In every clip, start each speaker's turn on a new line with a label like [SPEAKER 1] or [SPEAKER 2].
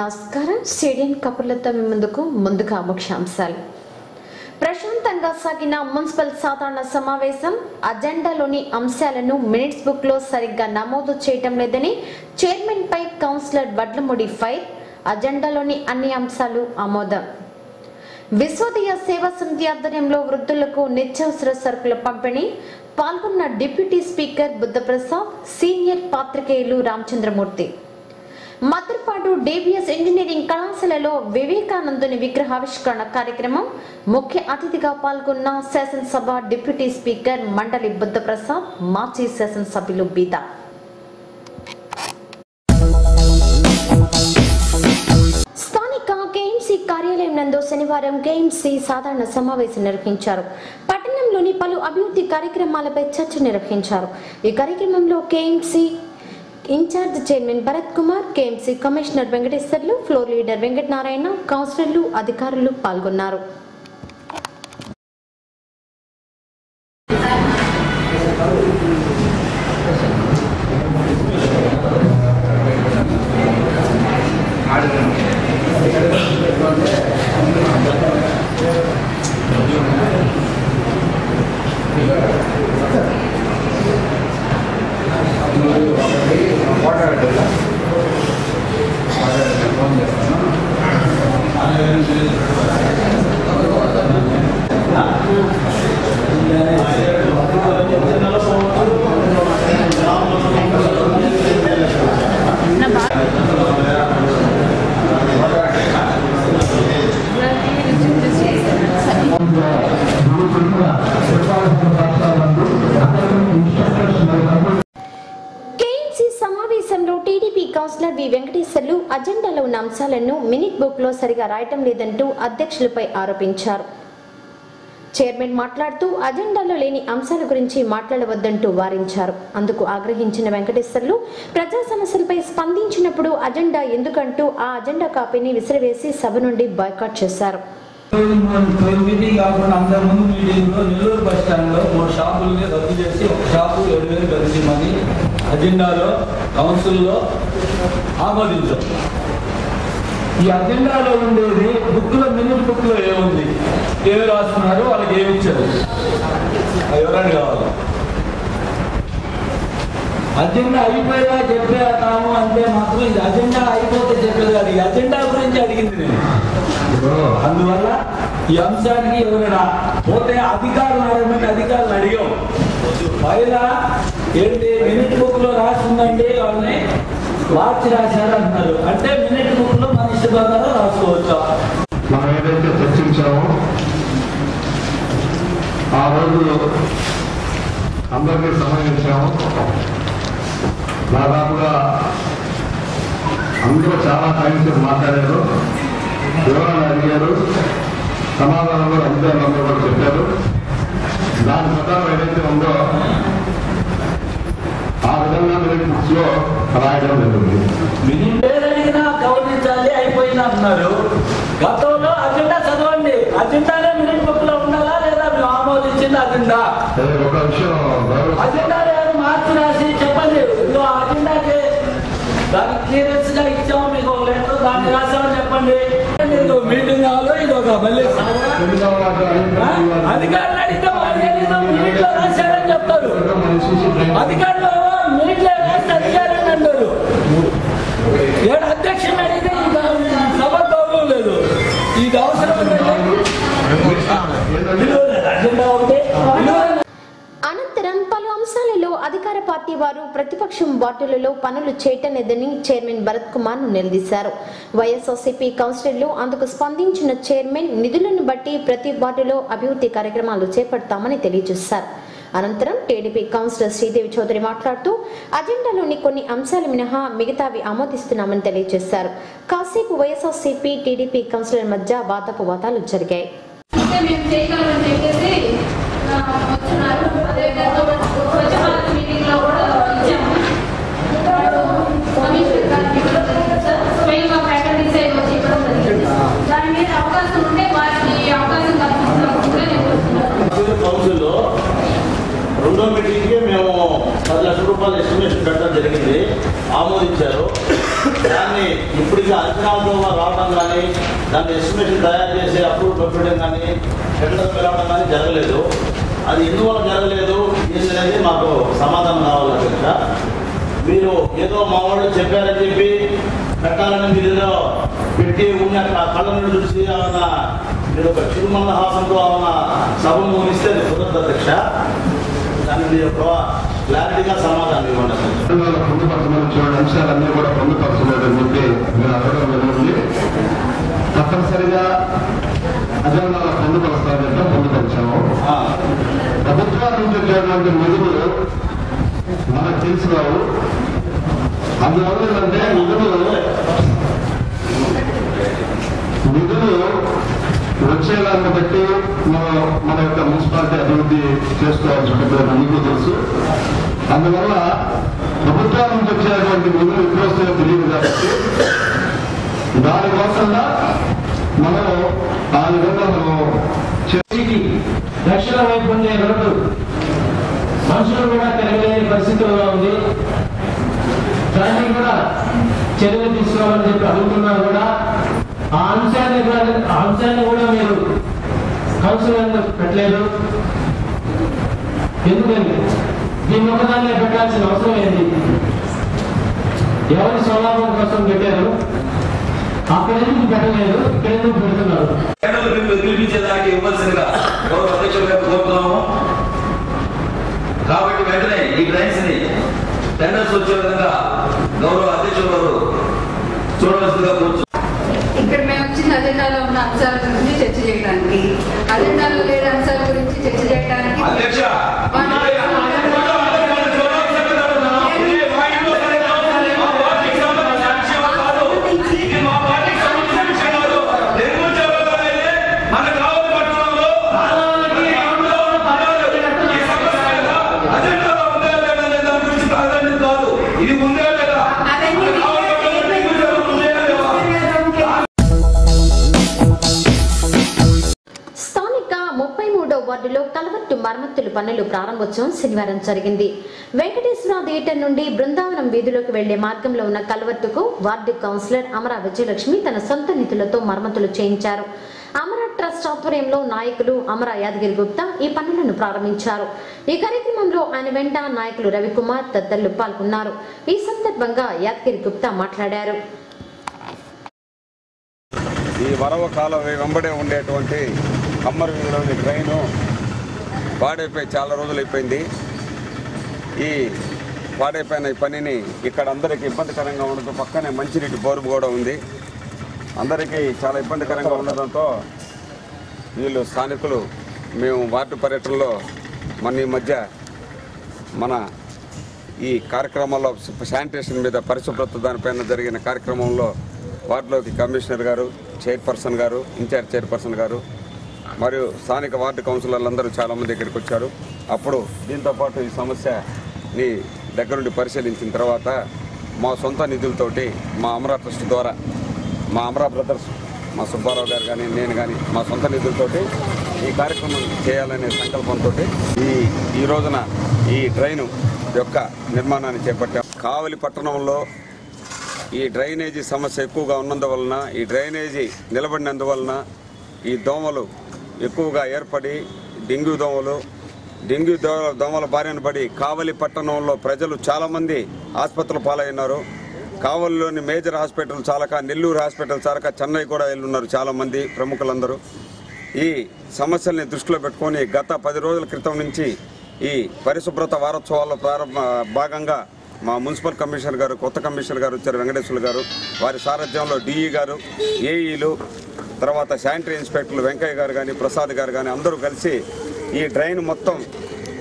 [SPEAKER 1] నమస్కారం. సిడిఎన్ కపుర్లతో ముందుగా ముఖ్యాంశాలు. ప్రశాంతంగా సాగిన మున్సిపల్ సాధారణ సమావేశం అజెండాలోని అంశాలను మినిట్స్ బుక్ లో సరిగ్గా నమోదు చేయటం లేదని చైర్మన్ పై కౌన్సిలర్ వడ్లమూడి ఫైర్. అజెండాలోని అన్ని అంశాలు ఆమోదం. విశ్వోదయ సేవా సమితి ఆధ్వర్యంలో వృద్ధులకు నిత్యావసర సరుకుల పంపిణీ. పాల్గొన్న డిప్యూటీ స్పీకర్ బుద్ధప్రసాద్, సీనియర్ పాత్రికేయులు రామచంద్రమూర్తి. మద్రపాడు డేవియస్ ఇంజనీరింగ్ కళాశాలలో వివేకానందుని విగ్రహావిష్కరణ కార్యక్రమం. ముఖ్య అతిథిగా పాల్గొన్న శాసనసభ డిప్యూటీ స్పీకర్ మండలి బుద్ధప్రసాద్, మాజీ శాసనసభ్యులు బీదా. స్థానిక కేఎంసీ కార్యాలయం నందు శనివారం కేఎంసీ సాధారణ సమావేశం నిర్వహించారు. పట్టణంలోని పలు అభివృద్ధి కార్యక్రమాలపై చర్చ నిర్వహించారు. ఈ కార్యక్రమంలో KMC in-charge chairman Bharat Kumar, KMC commissioner Venkateswarlu, floor leader Venkatanarayana, కౌన్సిలర్లు, అధికారులు పాల్గొన్నారు. కౌన్సిలర్ వి వెంకటేశ్వర్లు అజెండాలో ఉన్న అంశాలను మినిట్ బుక్ లో సరిగా రాయటం లేదంటూ అధ్యక్షులపై ఆరోపించారు. చైర్మన్ మాట్లాడుతూ అజెండాలో లేని అంశాల గురించి మాట్లాడవద్దంటూ వారించారు. అందుకు ఆగ్రహించిన వెంకటేశ్వర్లు ప్రజా సమస్యలపై స్పందించినప్పుడు అజెండా ఎందుకంటూ ఆ అజెండా కాపీని విసిరివేసి సభ నుండి బాయ్కాట్ చేశారు.
[SPEAKER 2] నెల్లూరు బస్ స్టాండ్ లో 3 షాపుల్ని రద్దు చేసి ఒక షాపు 7,000 కలిసిమని అజెండాలో కౌన్సిల్లో ఆమోదించాం. ఈ అజెండాలో ఉండేది బుక్ లో మినిట్ బుక్ లో ఏముంది, ఏమి రాస్తున్నారు, వాళ్ళకి ఏమి ఇచ్చారు, ఎవరైనా కావాలి. అజెండా అయిపోయేలా చెప్పేతాము అంటే మాత్రం ఇది అజెండా అయిపోతే చెప్పేది కాదు, ఈ అజెండా గురించి అడిగింది నేను. అందువల్ల ఈ అంశానికి ఎవరైనా పోతే అధికారులు అడిగాం. పైన ఏంటి మినిట్ బుక్ లో రాసిందండి, వాళ్ళని మార్చి రాశారు అంటున్నారు. అంటే మినిట్ బుక్ లో మన ఇష్ట ప్రకారం రాసుకోవచ్చా?
[SPEAKER 3] మనం ఏదైతే చర్చించామో ఆ రోజు అందరికీ సంబంధించాము. దాదాపుగా అందరూ చాలా టైం సేపు మాట్లాడారు, వివరాలు అడిగారు, సమాధానం కూడా అధికారులందరూ కూడా చెప్పారు. దాని ప్రకారం ఏదైతే ఉందో ఆ విధంగా మినిట్ బుక్స్ లో రాయడం జరిగింది.
[SPEAKER 2] మినిట్ గౌరవించాలి అయిపోయింది అంటున్నారు. గతంలో అజెండా చదవండి, అజెండానే మినిట్ బుక్ లో ఉండాలా లేదా మేము ఆమోదించింది అజెండా?
[SPEAKER 3] ఒక విషయం
[SPEAKER 2] అజెండా మార్చి రాసి చెప్పండి. అజెండాకి దానికి క్లియరెన్స్ గా ఇచ్చాము, మీకు ఒక లెటర్ దాన్ని రాసామని చెప్పండి. మీటింగ్ హాల్లో ఇది ఒక మళ్ళీ అధికారులు అడిగితే మినిట్ లో రాశారని చెప్తారు. అధికారులు మినిట్ లో రాస్తే అధికారులు అంటారు. ఏడు అధ్యక్షుని అడిగితే సభ గౌరవం లేదు. ఇది అవసరం అజెండా ఒకటి.
[SPEAKER 1] అనంతరం పలు అంశాలలో అధికార పార్టీ వారు ప్రతిపక్షం వార్డులలో పనులు చేయటం లేదని చైర్మన్ భరత్ కుమార్ ను నిలదీశారు. వైఎస్ఆర్సీపీ కౌన్సిలర్లు అందుకు స్పందించిన చైర్మన్ నిధులను బట్టి ప్రతి వార్డులో అభివృద్ధి కార్యక్రమాలు చేపడతామని తెలియజేశారు. అనంతరం టీడీపీ కౌన్సిలర్ శ్రీదేవి చౌదరి మాట్లాడుతూ అజెండాలోని కొన్ని అంశాలు మినహా మిగతావి ఆమోదిస్తున్నామని తెలియజేశారు. కాసేపు వైఎస్ఆర్సీపీ టీడీపీ కౌన్సిలర్ మధ్య వాదోపవాదాలు జరిగాయి.
[SPEAKER 4] కౌన్సిల్లో రెండో మీటింగ్కి మేము 10 లక్షల రూపాయలు ఎస్టిమేషన్ పెట్టడం జరిగింది, ఆమోదించారు. దాన్ని ఇప్పటికీ అంచనాలతో రావడం కానీ దాన్ని ఎస్టిమేషన్ తయారు చేసి అప్రూవ్ పెట్టడం కానీ టెండర్ పిలవడం కానీ జరగలేదు. అది ఎందువల్ల జరగలేదు ఏంటనేది మాకు సమాధానం కావాలి అధ్యక్ష. మీరు ఏదో మా వాళ్ళు చెప్పారని చెప్పి పెట్టాలని మీరు పెట్టి ఉన్న కళ్ళను చూసి ఏమన్నా మీరు ఒక చిరుమందహాసంతో ఏమన్నా సభను ముగిస్తే కుదరదు అధ్యక్ష. దాన్ని మీరు క్లారిటీగా సమాధానం ఇవ్వండి.
[SPEAKER 3] పొందుపరచమని చూడండి, అంశాలన్నీ కూడా పొందుపరచలేదని చెప్పి మీరు అడగడం జరిగింది. తప్పనిసరిగా అజెండాలో పొందుపరుస్తారంటే పొందుపరిచాము. ప్రభుత్వాల నుంచి వచ్చేటువంటి నిధులు మనకు తెలిసి రావు. అందువల్ల ఏంటంటే నిధులు వచ్చేదాన్ని బట్టి మన యొక్క మున్సిపాలిటీ అభివృద్ధి చేసుకోవాల్సి ఉంటుంది, మీకు తెలుసు. అందువల్ల ప్రభుత్వాల నుంచి వచ్చేటువంటి నిధులు ఎప్పుడు వస్తాయో తెలియదు కాబట్టి దానికోసంగా మనం ఆ విధంగా మనం
[SPEAKER 5] దక్షిణ వైపు ఉండే రోడ్డు మనుషులు కూడా తిరగలేని పరిస్థితుల్లో ఉంది. దాన్ని కూడా చర్యలు తీసుకోవాలని చెప్పి అడుగుతున్నా కూడా ఆ అంశాన్ని కూడా మీరు కౌన్సిలర్లు పెట్టలేదు. ఎందుకని దీన్ని ఒకదాన్ని పెట్టాల్సిన అవసరం ఏంటి? ఎవరి స్వలాభం కోసం పెట్టారు, అక్కడ ఎందుకు పెట్టలేదు, ఇక్కడ ఎందుకు పెడుతున్నారు?
[SPEAKER 2] పిలిపించేదానికి ఇవ్వాల్సిందిగా గౌరవ అధ్యక్షులు గారు కోరుతున్నాము. కాబట్టి వెంటనే ఈ డ్రైన్స్ ని టెండర్స్ వచ్చే విధంగా గౌరవ అధ్యక్షులు గారు చూడవలసిందిగా కోరుతున్నాము.
[SPEAKER 6] ఇక్కడ మేము వచ్చిన అజెండాలో ఉన్న అంశాల గురించి చర్చ చేయడానికి, అజెండాలో లేని అంశాల గురించి చర్చ చేయడానికి
[SPEAKER 2] అధ్యక్ష
[SPEAKER 1] వార్డులో కలవట్టు మరమ్మతుల పనులు ప్రారంభోత్సవం శనివారం జరిగింది. వెంకటేశ్వర థియేటర్ నుండి బృందావనం వీధిలోకి వెళ్లే మార్గంలో ఉన్న కలవట్టుకు వార్డు కౌన్సిలర్ అమరా విజయలక్ష్మి తన సొంత నిధులతో మరమ్మతులు చేయించారు. అమరా ట్రస్ట్ ఆధ్వర్యంలో నాయకులు అమరా యాదగిరి గుప్తా ఈ పనులను ప్రారంభించారు. ఈ కార్యక్రమంలో ఆయన వెంట నాయకులు రవికుమార్ తదితరులు పాల్గొన్నారు. ఈ సందర్భంగా యాదగిరి గుప్తా మాట్లాడారు.
[SPEAKER 7] ఈ వరవ కాలం వెంబడే ఉండేటువంటి కమ్మరవీధిలోని డ్రైను పాడైపోయి చాలా రోజులు అయిపోయింది. ఈ పాడైపోయిన ఈ పనిని ఇక్కడ అందరికీ ఇబ్బందికరంగా ఉండడంతో పక్కనే మంచినీటి బోరు కూడా ఉంది. అందరికీ చాలా ఇబ్బందికరంగా ఉండడంతో వీళ్ళు స్థానికులు మేము వార్డు పర్యటనలో ఈ మధ్య మన ఈ కార్యక్రమంలో శానిటేషన్ మీద పరిశుభ్రత దానిపైన జరిగిన కార్యక్రమంలో వార్డులోకి కమిషనర్ గారు, చైర్పర్సన్ గారు, ఇన్ఛార్జ్ చైర్పర్సన్ గారు మరియు స్థానిక వార్డు కౌన్సిలర్లందరూ చాలామంది ఇక్కడికి వచ్చారు. అప్పుడు దీంతోపాటు ఈ సమస్యని దగ్గరుండి పరిశీలించిన తర్వాత మా సొంత నిధులతోటి మా అమరా ట్రస్ట్ ద్వారా మా అమరా బ్రదర్స్, మా సుబ్బారావు గారు కానీ నేను కానీ మా సొంత నిధులతోటి ఈ కార్యక్రమం చేయాలనే సంకల్పంతో ఈ రోజున ఈ డ్రైను యొక్క నిర్మాణాన్ని చేపట్టాం. కావలి పట్టణంలో ఈ డ్రైనేజీ సమస్య ఎక్కువగా ఉన్నందువలన, ఈ డ్రైనేజీ నిలబడినందువలన ఈ దోమలు ఎక్కువగా ఏర్పడి డెంగ్యూ దోమల బారిన పడి కావలి పట్టణంలో ప్రజలు చాలామంది ఆసుపత్రుల పాలైనారు. కావలిలోని మేజర్ హాస్పిటల్ చాలక, నెల్లూరు హాస్పిటల్ చాలక చెన్నై కూడా వెళ్ళున్నారు చాలామంది ప్రముఖులందరూ. ఈ సమస్యల్ని దృష్టిలో పెట్టుకొని గత 10 రోజుల క్రితం నుంచి ఈ పరిశుభ్రత వారోత్సవాల్లో భాగంగా మా మున్సిపల్ కమిషనర్ గారు, కొత్త కమిషనర్ గారు వచ్చారు వెంకటేశ్వర్లు గారు, వారి సారథ్యంలో డిఈ గారు, ఏఈలు, తర్వాత శానిటరీ ఇన్స్పెక్టర్లు వెంకయ్య గారు కానీ ప్రసాద్ గారు కానీ అందరూ కలిసి ఈ డ్రైన్ మొత్తం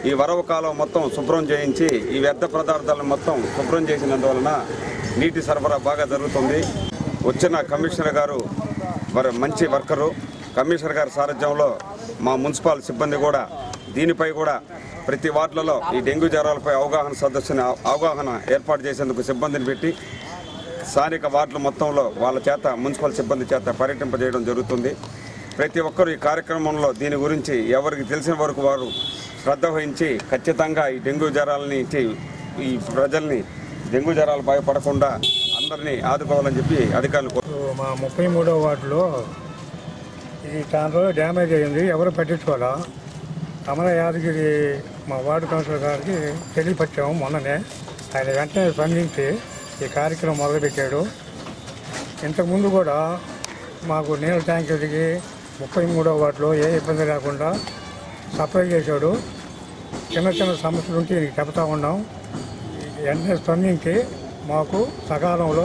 [SPEAKER 7] ఈ వరవ కాలం మొత్తం శుభ్రం చేయించి ఈ వ్యర్థ పదార్థాలను మొత్తం శుభ్రం చేసినందువలన నీటి సరఫరా బాగా జరుగుతుంది. వచ్చిన కమిషనర్ గారు మరి మంచి వర్కరు, కమిషనర్ గారి సారథ్యంలో మా మున్సిపల్ సిబ్బంది కూడా దీనిపై కూడా ప్రతి వార్డులలో ఈ డెంగ్యూ జ్వరాలపై అవగాహన ఏర్పాటు చేసేందుకు సిబ్బందిని పెట్టి స్థానిక వార్డుల మొత్తంలో వాళ్ళ చేత మున్సిపల్ సిబ్బంది చేత పర్యటింపజేయడం జరుగుతుంది. ప్రతి ఒక్కరూ ఈ కార్యక్రమంలో దీని గురించి ఎవరికి తెలిసిన వరకు వారు శ్రద్ధ వహించి ఖచ్చితంగా ఈ డెంగ్యూ జ్వరాలని ఈ ప్రజల్ని డెంగ్యూ జ్వరాలు భయపడకుండా అందరూ అందరినీ ఆదుకోవాలని చెప్పి అధికారులు
[SPEAKER 8] మా 33వ వార్డులో ఇది చాలా రోజులు డ్యామేజ్ అయ్యింది, ఎవరు పట్టించుకోవాలా. అమర యాదగిరి మా వార్డు కౌన్సిలర్ గారికి తెలియపరిచాము మొన్ననే. ఆయన వెంటనే స్పందించి ఈ కార్యక్రమం మొదలుపెట్టాడు. ఇంతకుముందు కూడా మాకు నీళ్ళ ట్యాంకర్కి 33వ వార్డులో ఏ ఇబ్బంది లేకుండా సప్లై చేశాడు. చిన్న చిన్న సమస్యలు ఉంటే చెప్తా ఉన్నాం. వెంటనే స్పందించి మాకు సకాలంలో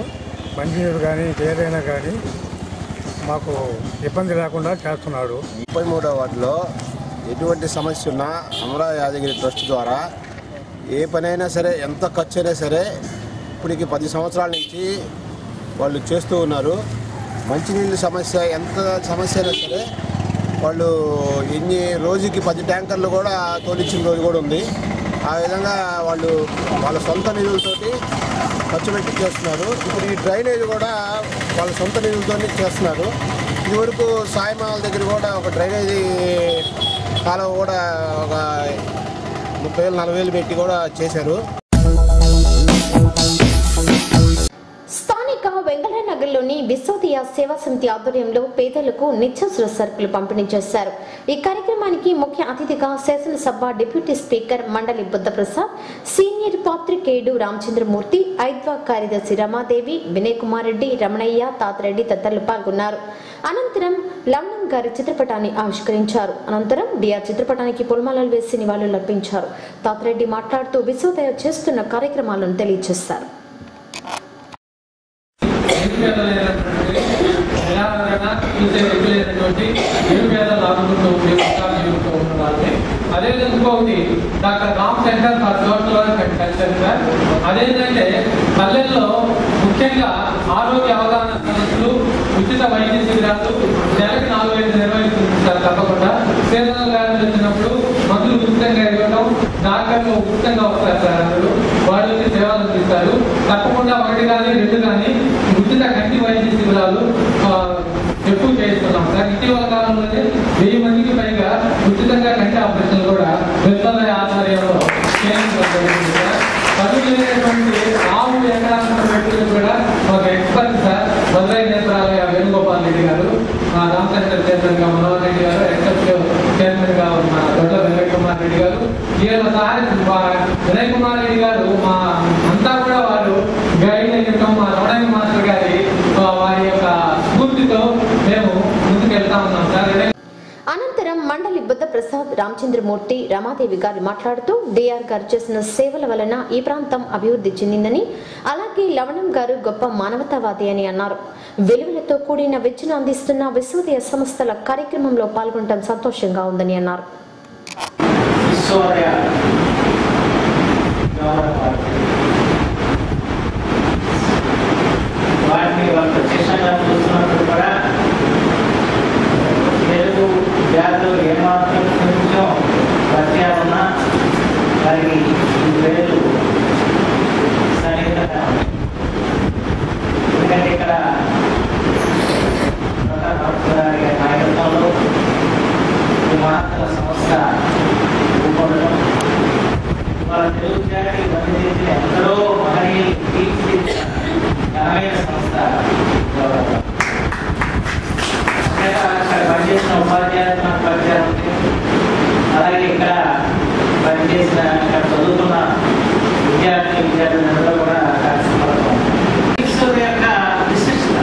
[SPEAKER 8] మంచినీరు కానీ ఏదైనా కానీ మాకు ఇబ్బంది లేకుండా చేస్తున్నాడు.
[SPEAKER 9] 33వ వార్డులో ఎటువంటి సమస్య ఉన్నా అమరా యాదగిరి ట్రస్ట్ ద్వారా ఏ పనైనా సరే, ఎంత ఖర్చు అయినా సరే ఇప్పటికి 10 సంవత్సరాల నుంచి వాళ్ళు చేస్తూ ఉన్నారు. మంచినీళ్ళ సమస్య ఎంత సమస్య అయినా సరే వాళ్ళు రోజుకి 10 ట్యాంకర్లు కూడా తోలిచ్చిన రోజు కూడా ఉంది. ఆ విధంగా వాళ్ళు వాళ్ళ సొంత నిధులతోటి ఖర్చు పెట్టి చేస్తున్నారు. ఇప్పుడు ఈ డ్రైనేజ్ కూడా వాళ్ళ సొంత నిధులతో చేస్తున్నారు. ఇదివరకు సాయిమాల దగ్గర కూడా ఒక డ్రైనేజీ కాలువ కూడా ఒక 30,000-40,000 పెట్టి కూడా చేశారు.
[SPEAKER 1] వెంకటనగర్లోని విశ్వోదయ సేవా సమితి ఆధ్వర్యంలో పేదలకు నిత్యావసర సరుకులు పంపిణీ చేశారు. ఈ కార్యక్రమానికి ముఖ్య అతిథిగా శాసనసభ డిప్యూటీ స్పీకర్ మండలి బుద్ధప్రసాద్, సీనియర్ పాత్రికేయుడు రామచంద్రమూర్తి, ఐద్వా కార్యదర్శి రమాదేవి, వినయ్ కుమార్ రెడ్డి, రమణయ్య, తాతిరెడ్డి తదితరులు పాల్గొన్నారు. అనంతరం లవణం గారి చిత్రపటాన్ని ఆవిష్కరించారు. అనంతరం డిఆర్ చిత్రపటానికి పూలమాలలు వేసి నివాళులర్పించారు. తాతిరెడ్డి మాట్లాడుతూ విశ్వోదయ చేస్తున్న కార్యక్రమాలను తెలియజేశారు.
[SPEAKER 5] అదేవిధంగా ఇంకొకటి doctor Ram centre for social work and culture sir. అదేంటంటే పల్లెల్లో ముఖ్యంగా ఆరోగ్య అవగాహన సదస్సులు, ఉచిత వైద్య శిబిరాలు నెలకు 4 నిర్వహిస్తుంది సార్. తప్పకుండా సీజనల్ వ్యాధులు వచ్చినప్పుడు మందులు ఉచితంగా ఇవ్వడం, డాక్టర్లు ఉచితంగా వస్తారు సార్. అందరూ వాళ్ళు వచ్చి సేవలు అందిస్తారు. తప్పకుండా 1 కానీ 2 కానీ ఉచిత కంటి వైద్య శిబిరాలు ఎక్కువ చేస్తున్నాం సార్. ఇటీవల కాలంలోనే 1000 మందికి పైగా ఉచితంగా కంటి ఆపరేషన్లు కూడా విశ్వోదయ ఆధ్వర్యంలో చేయించబడింది సార్. పదులైనటువంటి ఆవు ఎకరాల వ్యక్తులు కూడా ఒక ఎక్స్పర్ట్ సార్ మధురై నేత్రాలయ వేణుగోపాల్ రెడ్డి గారు, మా రామచంద్ర చైర్మన్ గా మనోహర్ రెడ్డి గారు, ఎక్సెప్టివ్ చైర్మన్ గా ఉన్న దొడ్ల వినయ్ కుమార్ రెడ్డి గారు, వినయ్ కుమార్ రెడ్డి గారు మా అంతా కూడా వారు గైడ్ అయ్యటం, మా రమణయ్య మాస్టర్ గారి వారి యొక్క స్ఫూర్తితో మేము ముందుకెళ్తా ఉన్నాం సార్.
[SPEAKER 1] అనంతరం మండలి బుద్ధప్రసాద్, రామచంద్రమూర్తి, రమాదేవి గారు మాట్లాడుతూ డిఆర్ గారు చేసిన సేవల వలన ఈ ప్రాంతం అభివృద్ధి చెందిందని, అలాగే లవణం గారు గొప్ప మానవతావాది అని అన్నారు. విలువలతో కూడిన విద్యను అందిస్తున్న విశ్వోదయ సంస్థల కార్యక్రమంలో పాల్గొనడం సంతోషంగా ఉందని అన్నారు.
[SPEAKER 10] విద్యార్థులు ఏమాత్రం కొంచెం పరిచయం ఉన్నా వారికి ఈ పేరు సన్నిహితంగా ఎందుకంటే ఇక్కడ గారి నాయకత్వంలో ఈ మహత్తర సంస్థ రూపొందడం, వాళ్ళ తెలుగు జాతి పనిచేసి ఎందరో మహనీయులు తీర్చిదిద్దిన ఘనమైన సంస్థ. అక్కడ పనిచేసిన ఉపాధ్యాయులు నాకు పరిచయం ఉంది. అలాగే ఇక్కడ పనిచేసిన ఇక్కడ చదువుతున్న విద్యార్థులందరూ కూడా విశ్వోదయ యొక్క విశిష్టత,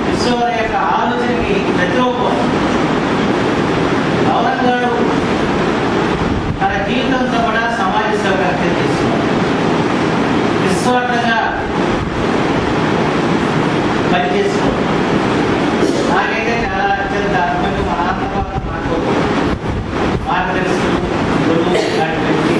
[SPEAKER 10] విశ్వోదయ యొక్క ఆలోచనకి ప్రతిరూపం. ఔరంగాడు తన జీవితంతో కూడా సమాజ సేవ చేస్తున్నారు. నిస్వార్థంగా పనిచేస్తున్నారు. నాకైతే చాలా అత్యంత అద్భుతంగా మా నాన్న నాకు మార్గదర్శకులు, గురువు లాంటి వ్యక్తి.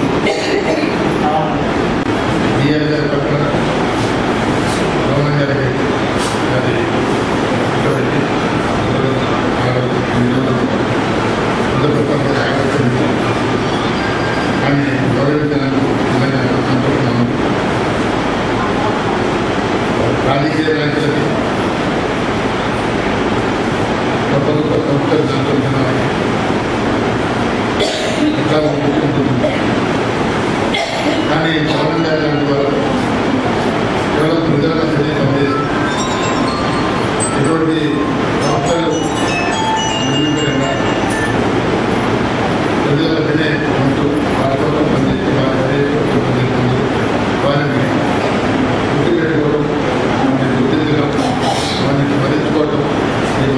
[SPEAKER 3] రాజకీయ నాయకులకి కానీ పవన్ గారి లాంటి వారు కేవలం ప్రజల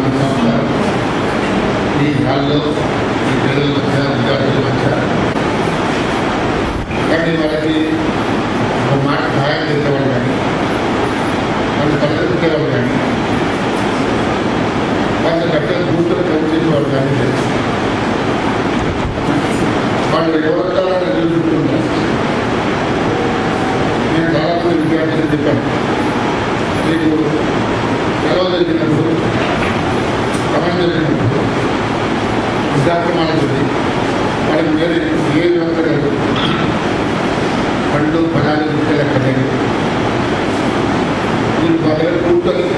[SPEAKER 3] మన సంస్థ ఈ హాల్లో ఈ పిల్లల మధ్య విద్యార్థుల మధ్య కానీ వాళ్ళకి ఒక మాట సహాయం చేసేవాళ్ళు కానీ వాళ్ళు పరిగెత్తించేవాళ్ళు కానీ వాళ్ళ గట్టిగా కూర్చొని పనిచేసేవాళ్ళు కానీ లేదు. వాళ్ళు ఎవరొచ్చారని చూసుకుంటున్నారు. నేను చాలామంది విద్యార్థులు చెప్పాను, మీకు సెలవు జరిగినప్పుడు సమయం జరిగినప్పుడు విద్యాక్రమాలు ఉంది వాళ్ళకి వేరే ఏ వ్యవస్థ లేదు, పండ్లు పదాలు గుర్తెక్కలేదు. మీరు బాగా కూర్చొని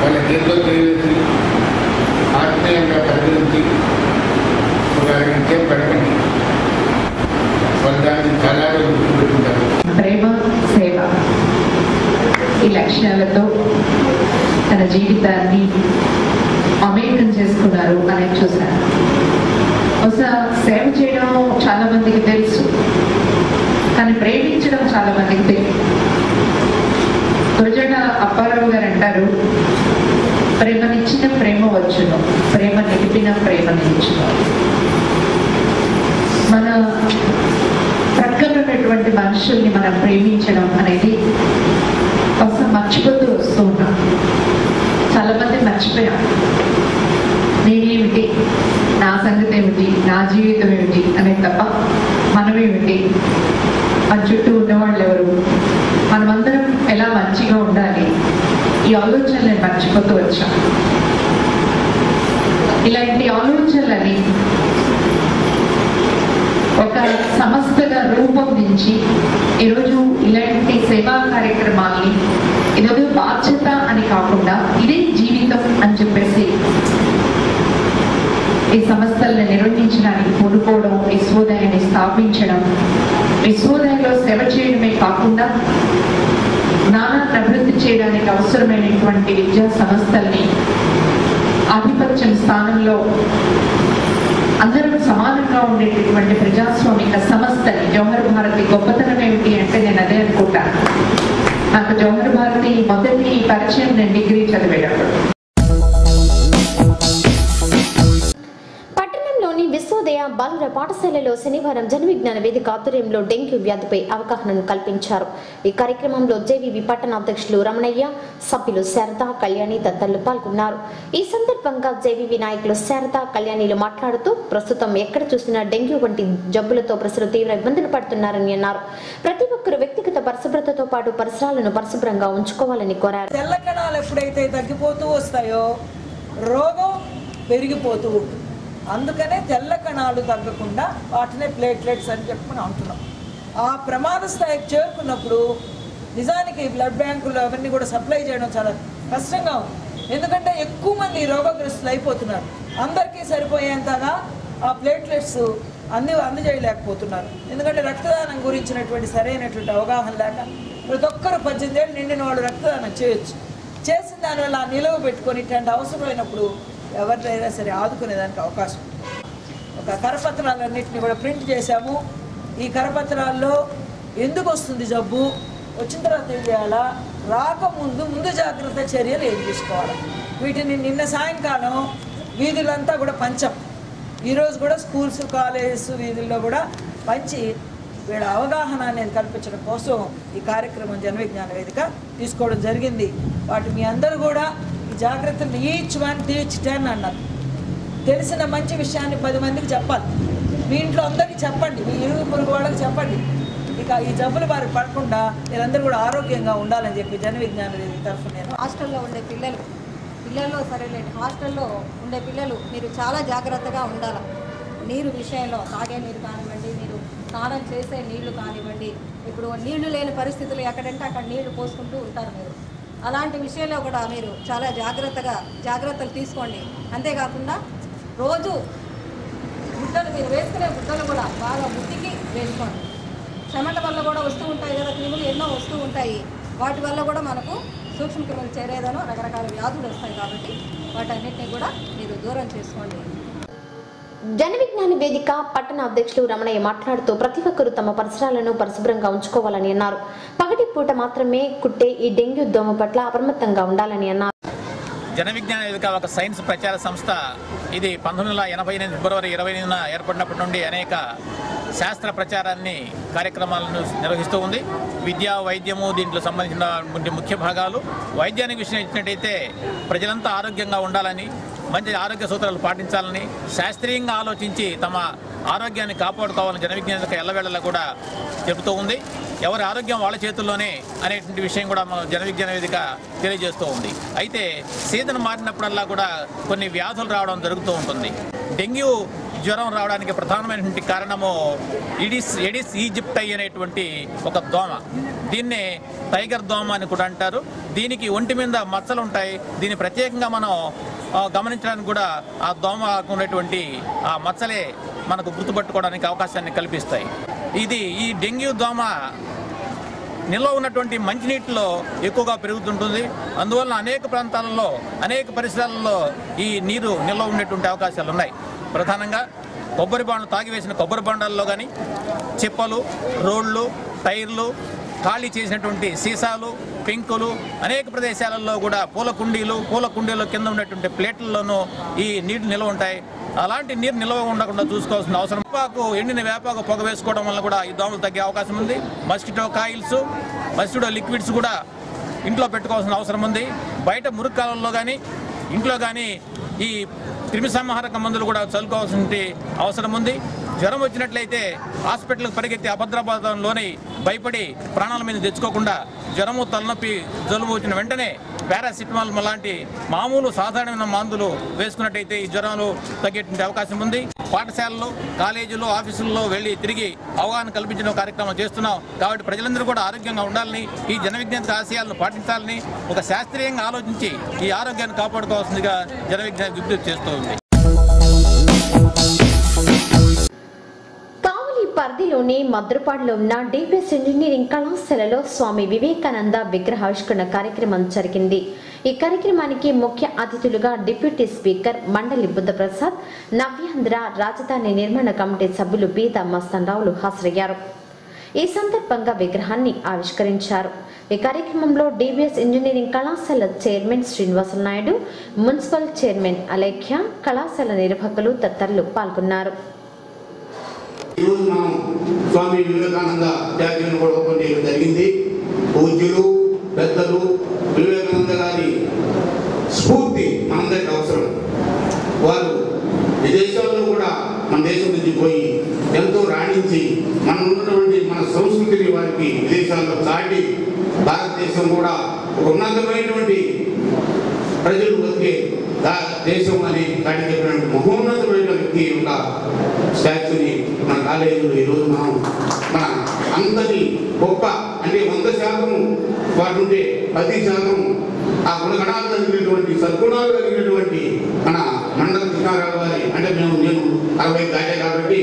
[SPEAKER 3] వాళ్ళ చేతిలో చేసి ఆత్మీయంగా పరిగణించి ఒక అరగంటే పడకండి. వాళ్ళు దాన్ని చాలా గుర్తుపెట్టుకుంటారు.
[SPEAKER 11] ప్రేమ సేవ ఈ లక్ష్యాలతో తన జీవితాన్ని అమేకం చేసుకున్నారు అని చూశాను. బహుశా సేవ చేయడం చాలా మందికి తెలుసు, కానీ ప్రేమించడం చాలా మందికి తెలియదు. గురజాడ అప్పారావు గారు అంటారు, ప్రేమనిచ్చిన ప్రేమ వచ్చును, ప్రేమ నిలిపిన ప్రేమ నిలిచును. మన ప్రక్కన ఉన్నటువంటి మనుషుల్ని మనం ప్రేమించడం అనేది బహుశా మర్చిపోతూ వస్తూ ఉన్నాం. చాలా మంది మర్చిపోయాం. నేనేమిటి, నా సంగతి ఏమిటి, నా జీవితం ఏమిటి అనేది తప్ప మనమేమిటి, మన చుట్టూ ఉన్నవాళ్ళు ఎవరు, మనమందరం ఎలా మంచిగా ఉండాలి, ఈ ఆలోచనలు నేను మర్చిపోతూ వచ్చాం. ఇలాంటి ఆలోచనలని ఒక సంస్థగా రూపొందించి ఈరోజు ఇలాంటి సేవా కార్యక్రమాల్ని ఇదేదో బాధ్యత అని కాకుండా ఇదే జీవితం అని చెప్పేసి ఈ సంస్థలను నిర్వహించడానికి పూనుకోవడం, విశ్వోదయాన్ని స్థాపించడం, విశ్వోదయంలో సేవ చేయడమే కాకుండా జ్ఞానాన్ని అభివృద్ధి చేయడానికి అవసరమైనటువంటి విద్యా సంస్థల్ని ఆధిపత్యం స్థానంలో అందరం సమానంగా ఉండేటటువంటి ప్రజాస్వామిక సంస్థని జవహర్ భారతి గొప్పతనం ఏమిటి అంటే నేను అదే అనుకుంటాను. నాకు జవహర్ భారతి మొదటి పరిచయం నేను డిగ్రీ చదివేటప్పుడు.
[SPEAKER 1] విశ్వోదయ బాలుర పాఠశాలలో శనివారం జన విజ్ఞాన వేదిక ఆధ్వర్యంలో డెంగ్యూ వ్యాధిపై అవగాహనను కల్పించారు. ఈ కార్యక్రమంలో జేవీవి పట్టణ అధ్యక్షులు రమణయ్య, సభ్యులు శారదా, కళ్యాణి తదితరులు పాల్గొన్నారు. ఈ సందర్భంగా జేవీవి నాయకులు శారదా, కళ్యాణిలు మాట్లాడుతూ ప్రస్తుతం ఎక్కడ చూసినా డెంగ్యూ వంటి జబ్బులతో ప్రజలు తీవ్ర ఇబ్బందులు పడుతున్నారని అన్నారు. ప్రతి ఒక్కరూ వ్యక్తిగత పరిశుభ్రతతో పాటు పరిసరాలను పరిశుభ్రంగా ఉంచుకోవాలని కోరారు.
[SPEAKER 12] తెల్ల కణాలు ఎప్పుడైతే తగ్గిపోతూ వస్తాయో రోగం పెరిగిపోతూ ఉంటుంది. అందుకనే తెల్ల కణాలు తగ్గకుండా వాటినే ప్లేట్లెట్స్ అని చెప్పి మనం అంటున్నాం. ఆ ప్రమాద స్థాయికి చేరుకున్నప్పుడు నిజానికి బ్లడ్ బ్యాంకులు అవన్నీ కూడా సప్లై చేయడం చాలా కష్టంగా ఉంది. ఎందుకంటే ఎక్కువ మంది రోగగ్రస్తులు అయిపోతున్నారు. అందరికీ సరిపోయేంతగా ఆ ప్లేట్లెట్స్ అందజేయలేకపోతున్నారు. ఎందుకంటే రక్తదానం గురించినటువంటి సరైనటువంటి అవగాహన లేక ప్రతి ఒక్కరు 18 ఏళ్ళు నిండిన వాళ్ళు రక్తదానం చేయొచ్చు. చేసిన దానివల్ల నిలువ పెట్టుకొని ఇట్లాంటి అవసరమైనప్పుడు ఎవరినైనా సరే ఆదుకునేదానికి అవకాశం. ఒక కరపత్రాలన్నింటినీ కూడా ప్రింట్ చేశాము. ఈ కరపత్రాల్లో ఎందుకు వస్తుంది జబ్బు, వచ్చిన తర్వాత ఏం చేయాలా, ముందు జాగ్రత్త చర్యలు ఏం తీసుకోవాలి, వీటిని నిన్న సాయంకాలం వీధులంతా కూడా పంచాం. ఈరోజు కూడా స్కూల్స్, కాలేజెస్ వీధుల్లో కూడా పంచి వీళ్ళ అవగాహన అనేది కల్పించడం కోసం ఈ కార్యక్రమం జన విజ్ఞాన వేదిక తీసుకోవడం జరిగింది. వాటి మీ అందరూ కూడా జాగ్రత్తలు ఈచ్ 1 టీచ్ 10 అన్నారు. తెలిసిన మంచి విషయాన్ని 10 మందికి చెప్పాలి. మీ ఇంట్లో అందరికీ చెప్పండి, మీ ఇరుగు పొరుగు వాళ్ళకి చెప్పండి. ఇక ఈ జబ్బులు వారికి పడకుండా మీరందరూ కూడా ఆరోగ్యంగా ఉండాలని చెప్పి జన విజ్ఞాన వేదిక తరఫున నేను
[SPEAKER 13] హాస్టల్లో ఉండే పిల్లలు సరేలేండి, హాస్టల్లో ఉండే పిల్లలు మీరు చాలా జాగ్రత్తగా ఉండాలి. నీరు విషయంలో తాగే నీరు కానివ్వండి, మీరు స్నానం చేసే నీళ్లు కానివ్వండి, ఇప్పుడు నీళ్లు లేని పరిస్థితులు ఎక్కడంటే అక్కడ నీళ్లు పోసుకుంటూ ఉంటారు. మీరు అలాంటి విషయంలో కూడా మీరు చాలా జాగ్రత్తలు తీసుకోండి. అంతేకాకుండా రోజు గుడ్డలు మీరు వేసుకునే గుడ్డలు కూడా బాగా ఉతికి వేసుకోండి. చెమట వల్ల కూడా వస్తూ ఉంటాయి కదా, క్రిములు ఎన్నో వస్తూ ఉంటాయి. వాటి వల్ల కూడా మనకు సూక్ష్మ క్రిములు చేరేదనో రకరకాల వ్యాధులు వస్తాయి. కాబట్టి వాటన్నిటిని కూడా మీరు దూరం చేసుకోండి.
[SPEAKER 1] జన విజ్ఞాన వేదిక పట్టణ అధ్యక్షులు రమణయ్య మాట్లాడుతూ ప్రతి ఒక్కరూ తమ పరిసరాలను పరిశుభ్రంగా ఉంచుకోవాలని అన్నారు. పగటి పూట మాత్రమే కుట్టే ఈ డెంగ్యూ దోమ పట్ల అప్రమత్తంగా ఉండాలని అన్నారు.
[SPEAKER 14] జన విజ్ఞాన వేదిక ఒక సైన్స్ ప్రచార సంస్థ. ఇది 1988 ఫిబ్రవరి 20న ఏర్పడినప్పటి నుండి అనేక శాస్త్ర ప్రచారాన్ని కార్యక్రమాలను నిర్వహిస్తూ ఉంది. విద్య, వైద్యము దీంట్లో సంబంధించిన ముఖ్య భాగాలు. వైద్యానికి విషయం ఇచ్చినట్టయితే ప్రజలంతా ఆరోగ్యంగా ఉండాలని, మంచి ఆరోగ్య సూత్రాలు పాటించాలని, శాస్త్రీయంగా ఆలోచించి తమ ఆరోగ్యాన్ని కాపాడుకోవాలని జన విజ్ఞానిక ఎల్లవేళలా కూడా చెబుతూ ఉంది. ఎవరి ఆరోగ్యం వాళ్ళ చేతుల్లోనే అనేటువంటి విషయం కూడా మన జన విజ్ఞాన వేదిక తెలియజేస్తూ ఉంది. అయితే సీజన్ మారినప్పుడల్లా కూడా కొన్ని వ్యాధులు రావడం జరుగుతూ ఉంటుంది. డెంగ్యూ జ్వరం రావడానికి ప్రధానమైనటువంటి కారణము ఎడిస్ ఈజిప్టై అనేటువంటి ఒక దోమ. దీన్నే టైగర్ దోమ అని కూడా అంటారు. దీనికి ఒంటి మీద మచ్చలు ఉంటాయి. దీన్ని ప్రత్యేకంగా మనం గమనించడానికి కూడా ఆ దోమకు ఉన్నటువంటి ఆ మచ్చలే మనకు గుర్తుపట్టుకోవడానికి అవకాశాన్ని కల్పిస్తాయి. ఈ డెంగ్యూ దోమ నిల్వ ఉన్నటువంటి మంచినీటిలో ఎక్కువగా పెరుగుతుంటుంది. అందువల్ల అనేక ప్రాంతాలలో, అనేక పరిసరాలలో ఈ నీరు నిల్వ ఉండేటువంటి అవకాశాలు ఉన్నాయి. ప్రధానంగా కొబ్బరి బాండ్లు, తాగివేసిన కొబ్బరి బాండాల్లో కానీ, చిప్పలు, రోడ్లు, టైర్లు, ఖాళీ చేసినటువంటి సీసాలు, పెంకులు, అనేక ప్రదేశాలలో కూడా పూల కుండీల కింద ఉన్నటువంటి ప్లేట్లలోనూ ఈ నీరు నిల్వ ఉంటాయి. అలాంటి నీరు నిల్వ ఉండకుండా చూసుకోవాల్సిన అవసరం. ఎండిన వేపాకు పొగ వేసుకోవడం వల్ల కూడా ఈ దోమలు తగ్గే అవకాశం ఉంది. మస్కిటో కాయిల్స్, మస్కిటో లిక్విడ్స్ కూడా ఇంట్లో పెట్టుకోవాల్సిన అవసరం ఉంది. బయట మురుగు కాలంలో కానీ, ఇంట్లో కానీ ఈ క్రిమి సంహారక మందులు కూడా చల్లుకోవాల్సిన అవసరం ఉంది. జ్వరం వచ్చినట్లయితే హాస్పిటల్కి పరిగెత్తి అభద్రపాతంలోని భయపడి ప్రాణాల మీద తెచ్చుకోకుండా జ్వరము, తలనొప్పి, జలుబు వచ్చిన వెంటనే పారాసిటమాల్ లాంటి మామూలు సాధారణమైన మందులు వేసుకున్నట్టయితే ఈ జ్వరాలు తగ్గేటువంటి అవకాశం ఉంది. పాఠశాలలు, కాలేజీలు, ఆఫీసుల్లో వెళ్ళి తిరిగి అవగాహన కల్పించిన కార్యక్రమం చేస్తున్నాం. కాబట్టి ప్రజలందరూ కూడా ఆరోగ్యంగా ఉండాలని, ఈ జన విజ్ఞాన ఆశయాలను పాటించాలని, ఒక శాస్త్రీయంగా ఆలోచించి ఈ ఆరోగ్యాన్ని కాపాడుకోవాల్సిందిగా జన విజ్ఞాన విజ్ఞప్తి చేస్తూ ఉంది.
[SPEAKER 1] పరిధిలోని మద్రపాడులో ఉన్న డిపిఎస్ ఇంజనీరింగ్ కళాశాలలో స్వామి వివేకానంద విగ్రహావిష్కరణ కార్యక్రమం జరిగింది. ఈ కార్యక్రమానికి ముఖ్య అతిథులుగా డిప్యూటీ స్పీకర్ మండలి బుద్ధప్రసాద్, నవ్యాంధ్ర రాజధాని నిర్మాణ కమిటీ సభ్యులు బీదా మస్తాన్ రావులు హాజరయ్యారు. ఈ సందర్భంగా విగ్రహాన్ని ఆవిష్కరించారు. ఈ కార్యక్రమంలో డిపిఎస్ ఇంజనీరింగ్ కళాశాల chairman Srinivasa Naidu, municipal chairman Alekhya, కళాశాల నిర్వాహకులు తదితరులు పాల్గొన్నారు.
[SPEAKER 15] ఈరోజు మనం స్వామి వివేకానంద జాతీయాన్ని కూడా ఓపెన్ చేయడం జరిగింది. పూజ్యులు, పెద్దలు వివేకానంద గారి స్ఫూర్తి మనందరికీ అవసరం. వారు విదేశాల్లో కూడా మన దేశం నుంచి పోయి ఎంతో రాణించి మనం ఉన్నటువంటి మన సంస్కృతిని వారికి విదేశాల్లో చాటి భారతదేశం కూడా ఒక ఉన్నతమైనటువంటి ప్రజలు వచ్చే దేశం అని చాటి చెప్పినటువంటి మహోన్నతమైన వ్యక్తి యొక్క స్టాచ్యూని మన కాలేజీలో ఈరోజు మనం మన అందరి గొప్ప అంటే 100% వాటి ఉంటే 10% ఆ గుణగణాలు కలిగినటువంటి సద్గుణాలు కలిగినటువంటి మన మండల కృష్ణారావు గారి అంటే నేను 60 దాటే కాబట్టి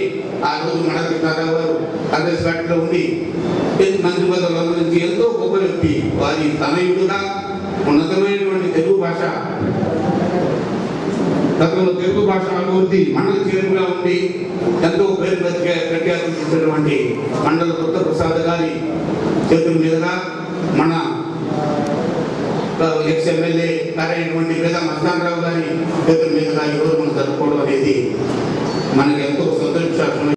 [SPEAKER 15] ఆ రోజు మండల కృష్ణారావు గారు కాంగ్రెస్ పార్టీలో ఉండి మంత్రి పదవుల నుంచి ఎంతో గొప్ప వ్యక్తి. వారి తనయుడుగా ఉన్నతమైనటువంటి తెలుగు భాష గతంలో తెలుగు భాష అభివృద్ధి మండల చైర్మన్గా ఉండి ఎంతో పేరు ప్రఖ్యాతించినటువంటి మండల బుద్ధప్రసాద్ గారి చేతుల మీదుగా మన ఎక్స్ ఎమ్మెల్యే గారైనటువంటి బీదా మస్తాన్ రావు గారి చేతుల మీదుగా ఈరోజు మనం జరుపుకోవడం అనేది మనకి ఎంతో సంతోషాన్ని.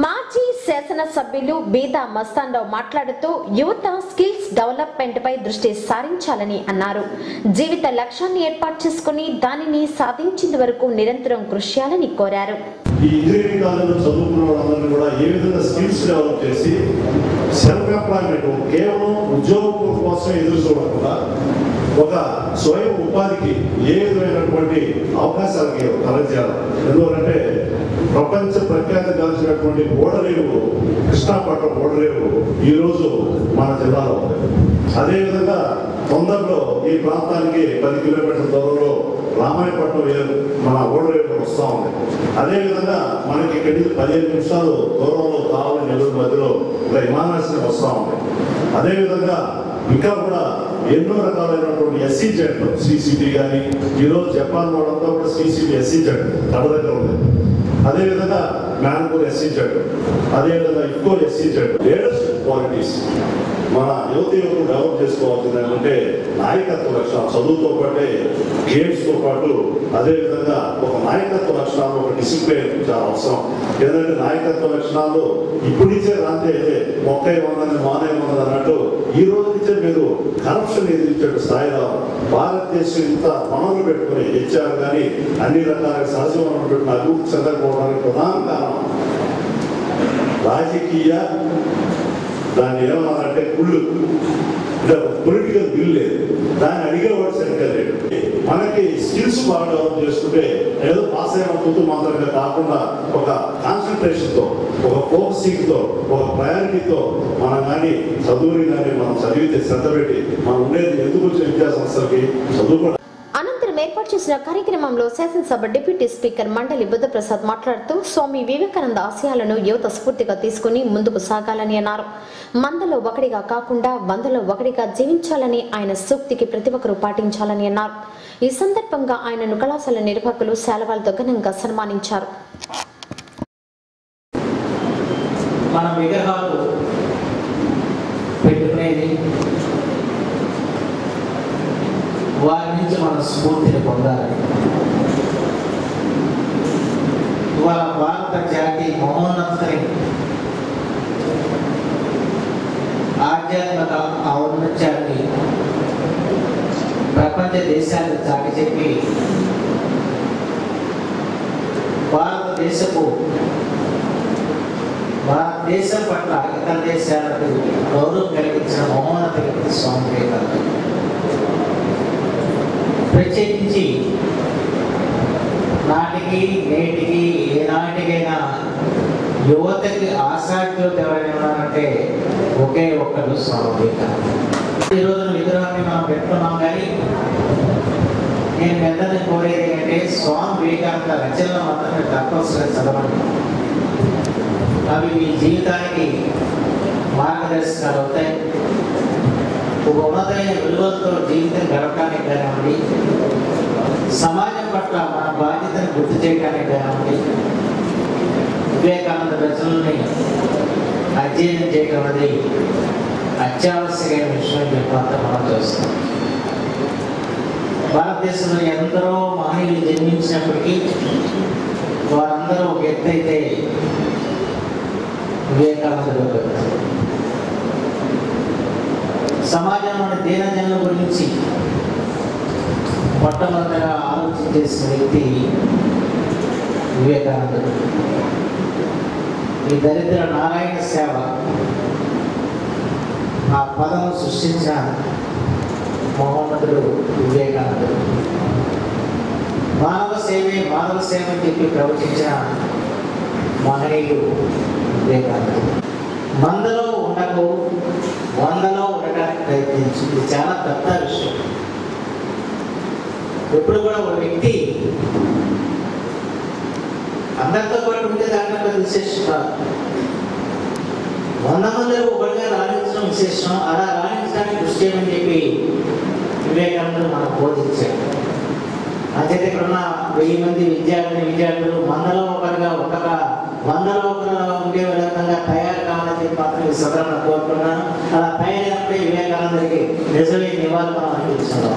[SPEAKER 1] మాజీ శాసనసభ్యులు బీదా మస్తాన్ రావు మాట్లాడుతూ యువత స్కిల్స్ డెవలప్మెంట్ పై దృష్టి సారించాలని అన్నారు. జీవిత లక్ష్యాన్ని ఏర్పాటు చేసుకుని దానిని సాధించేంత వరకు నిరంతరం కృషి చేయాలని కోరారు.
[SPEAKER 16] ఈ ఇంజనీరింగ్ కాలేజీలో చదువుకున్న వాళ్ళందరినీ కూడా ఏ విధంగా స్కిల్స్ డెవలప్ చేసి సెల్ఫ్ ఎంప్లాయ్మెంట్ కేవలం ఉద్యోగం కోసం ఎదురు చూడకుండా ఒక స్వయం ఉపాధికి ఏ విధమైనటువంటి అవకాశాలకి కలగజేయాలి. ఎందుకంటే ప్రపంచ ప్రఖ్యాతి గాంచినటువంటి ఓడరేవు, కృష్ణాపట్నం ఓడరేవు ఈరోజు మన జిల్లాలో ఉంది. అదేవిధంగా తొందరలో ఈ ప్రాంతానికి 10 కిలోమీటర్ల దూరంలో రామాయపట్నం మన ఓడరేవు వస్తూ ఉంది. అదేవిధంగా మనకి ఇక్కడి 15 నిమిషాలు దూరంలో కావాలి నెల్లూరు మధ్యలో విమానాశ్రయం వస్తూ ఉంది. అదేవిధంగా ఇంకా కూడా ఎన్నో రకాలైనటువంటి ఎస్సీ జెట్ సిసిటీ కానీ ఈరోజు జపాన్ వాళ్ళంతా కూడా సిసిటీ ఎస్సీ జెట్ తన దగ్గర ఉంది. అదేవిధంగా మ్యాన్పూర్ ఎస్సీజెడ్, అదేవిధంగా ఇంకో ఎస్సీజెడ్ లీడర్షిప్ క్వాలిటీస్ మన యువకులు డెవలప్ చేసుకోవాల్సింది అంటే నాయకత్వ లక్షణాలు, చదువుతో పాటే గేమ్స్తో పాటు అదేవిధంగా ఒక నాయకత్వ లక్షణాలు, ఒక డిసిప్లిన్ చాలా అవసరం. ఎందుకంటే నాయకత్వ లక్షణాలు ఇప్పటి నుంచే రాంతే మొక్క ఏమన్నది మానే ఉన్నది అన్నట్టు ఈ రోజు నుంచే మీరు కరప్షన్ ఎదిరించే స్థాయిలో భారతదేశం ఇంత వనరులు పెట్టుకుని హెచ్ఆర్ కానీ అన్ని రకాల సహజ వనరులు పెట్టుకుని అభివృద్ధి చెందకపోవడానికి ప్రధాన కారణం రాజకీయ దాన్ని ఏమన్నారంటే కుళ్ళు, పొలిటికల్ బిల్ లేదు, దాన్ని అడిగేవాడు సరిగ్గా లేడు. మనకి స్కిల్స్ బాగా డెవలప్ చేసుకుంటే ఏదో పాస్ అయిన మాత్రమే కాకుండా ఒక కాన్సన్ట్రేషన్తో, ఒక ఫోకసింగ్తో, ఒక ప్రయారిటీతో మనం కానీ చదువుని కానీ మనం చదివితే శ్రద్ధ పెట్టి మనం ఉండేది ఎందుకు వచ్చిన విద్యా సంస్థలకి చదువుకోవడం.
[SPEAKER 1] అనంతరం ఏర్పాటు చేసిన కార్యక్రమంలో శాసనసభ డిప్యూటీ స్పీకర్ మండలి బుద్ధప్రసాద్ మాట్లాడుతూ స్వామి వివేకానంద ఆశయాలను యువత స్ఫూర్తిగా తీసుకుని ముందుకు సాగాలని అన్నారు. మందలో ఒకటిగా కాకుండా వందలో ఒకటిగా జీవించాలని ఆయన సూక్తికి ప్రతి ఒక్కరూ పాటించాలని అన్నారు. ఈ సందర్భంగా ఆయనను కళాశాల నిర్వాహకులు శాలవాలతో ఘనంగా సన్మానించారు.
[SPEAKER 10] మన విగ్రహాలు పెట్టుకునేది వారి నుంచి మన స్ఫూర్తిని పొందాలని, ఇవాళ భారత జాతి మహోన్నతని ఆధ్యాత్మిక ఔన్నత్యాన్ని ప్రపంచ దేశాలకు చాటి చెప్పి భారతదేశం పట్ల ఇతర దేశాలకు గౌరవం కలిగించిన మహోన్నత వ్యక్తి స్వామి వివేకానంద. ప్రత్యేకించి నాటికి నేటికి ఏనాటికైనా యువతకి ఆశాజ్యోతి ఎవరైనా ఉన్నారంటే ఒకే ఒక్కరు స్వామి వివేకానంద. ఈ రోజున విగ్రహాన్ని మనం పెట్టుకున్నాం, కానీ నేను మెల్లని కోరేది ఏంటంటే స్వామి వివేకానంద రచనలు మాత్రమే తప్పనిసరిగా చదవండి. అవి మీ జీవితానికి మార్గదర్శకాలు అవుతాయి. ఒక ఉన్నతమైన విలువలతో జీవితం గడపడానికి కానివ్వండి, సమాజం పట్ల మన బాధ్యతను గుర్తు చేయడానికి కానివ్వండి, వివేకానంద రచనల్ని అధ్యయనం చేయడం అనేది అత్యావశ్యకమైన విషయం చెప్పంతా మనం చూస్తాం. భారతదేశంలో ఎందరో మహనీయులు జన్మించినప్పటికీ వారందరూ ఒక ఎత్తు అయితే వివేకానందుడు ఒక ఎత్తు. సమాజంలోని దీనజనుల గురించి మొట్టమొదటిగా ఆలోచన చేసిన వ్యక్తి వివేకానందుడు. ఈ దరిద్ర నారాయణ సేవ ఆ పదం సృష్టించిన మహోన్నతుడు వివేకానందుడు. మానవ సేవే మానవ సేవ అని చెప్పి ప్రవచించిన మహనీయుడు వివేకానందుడు. మందలో ఉండకు, వందలో ఉండటానికి ప్రయత్నించు. ఇది చాలా పెద్ద విషయం. ఎప్పుడు కూడా ఒక వ్యక్తి అందరితో పాటు ఉంటే దాంట్లో విశేషం కాదు. 100 మందిలో ఒకటిగా రాణించడం విశేషం. అలా రాణించడానికి కృషి చేయమని చెప్పి వివేకానందుడు మనకు బోధించాడు. అంతేతే ఇక్కడ ఉన్న 1000 మంది విద్యార్థులు మందలో ఒకరిగా ఉండగా 100లో ఒకరుగా ఉండే విధంగా తయారు కావాలని చెప్పి మాత్రం ఈ సభను కోరుకున్నాను. అలా తయారైనప్పుడే వివేకానందుడికి నిజమే నివాళులు మనం అనిపిస్తున్నాం.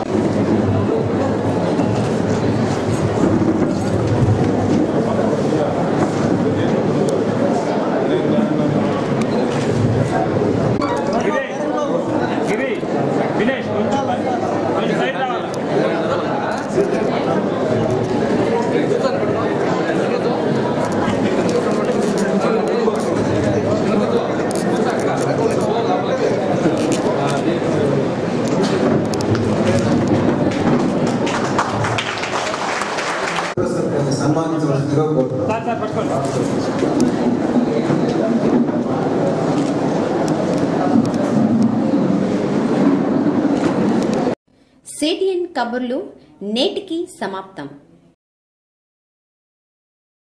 [SPEAKER 17] సన్మానించవలసిందిగా కోరుతున్నాను.
[SPEAKER 1] సిటిఎన్ కబుర్లు నేటికి సమాప్తం.